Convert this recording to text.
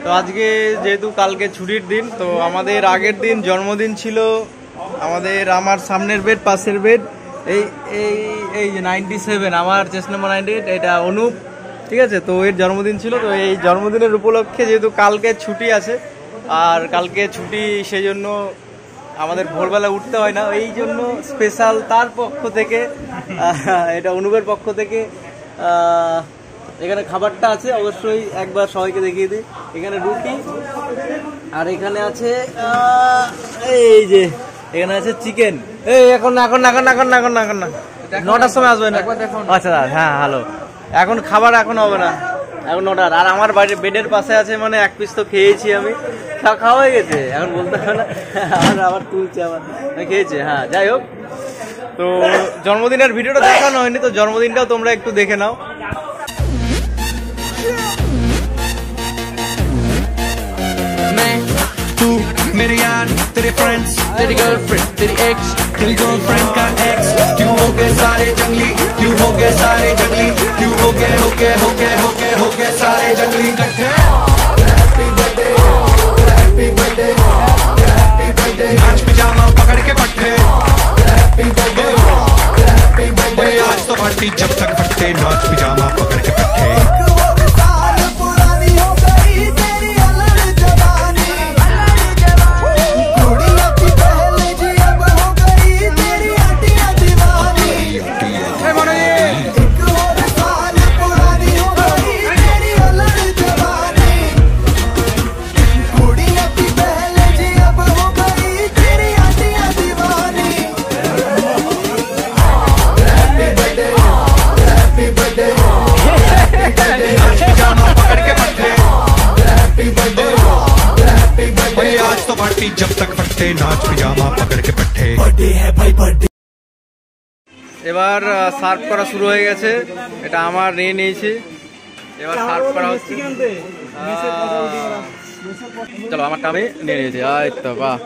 তো আজকে যেহেতু কালকে ছুটির দিন, তো আমাদের আগের দিন জন্মদিন ছিল আমাদের, আমার সামনের বেড পাশের বেড, এই এই এই যে 97, আমার চেস্ট নাম্বার 98, এটা অনুপ, ঠিক আছে। তো এর জন্মদিন ছিল, তো এই জন্মদিনের উপলক্ষে যেহেতু কালকে ছুটি আছে, আর কালকে ছুটি সেই জন্য আমাদের ভোরবেলা উঠতে হয় না, এই জন্য স্পেশাল তার পক্ষ থেকে, এটা অনুপের পক্ষ থেকে এখানে খাবারটা আছে, অবশ্যই একবার সবাইকে দেখিয়ে দিই। এখানে রুটি, আর এখানে আছে এই যে এখানে আছে চিকেন। এই এখন না, এখন না, এখন না, এখন না, এখন না, এখন না, 9টার সময় আসবে না। আচ্ছা হ্যাঁ, হ্যালো, এখন খাবার এখন হবে না, এখন 9টার। আর আমার বাড়ির বেডের পাশে আছে, মানে এক পিস তো খেয়েছি আমি, খাওয়া হয়ে গেছে, এখন বলতে হবে না, আবার তুলছে, আবার খেয়েছে। হ্যাঁ, যাই হোক, তো জন্মদিনের ভিডিওটা দেখানো হয়নি, তো জন্মদিনটাও তোমরা একটু দেখে নাও। मेरे यार, तेरे फ्रेंड्स, तेरी गर्लफ्रेंड, तेरी एक्स, तेरी गर्लफ्रेंड का एक्स, क्यों हो गए सारे जंगली, क्यों हो गए सारे जंगली, क्यों हो गए सारे जंगली इकट्ठे। Happy birthday, happy birthday, happy birthday, नाच पिजामा पकड़ के पट्टे, हैप्पी बर्थडे, हैप्पी बर्थडे, आज तो पार्टी जब तक फटते, नाच पिजामा पकड़ के पट्टे। जब तक फटते, नाच पिजामा पकड़ के पट्टे। बर्थडे है भाई, बर्थडे। এবার সার্ভ করা শুরু হয়ে গেছে, এটা আমার নিয়ে নিয়েছি, এবার সার্ভ করা হচ্ছে। চলো, আমারটা আমি নিয়ে নিয়েছি, তো বাহ।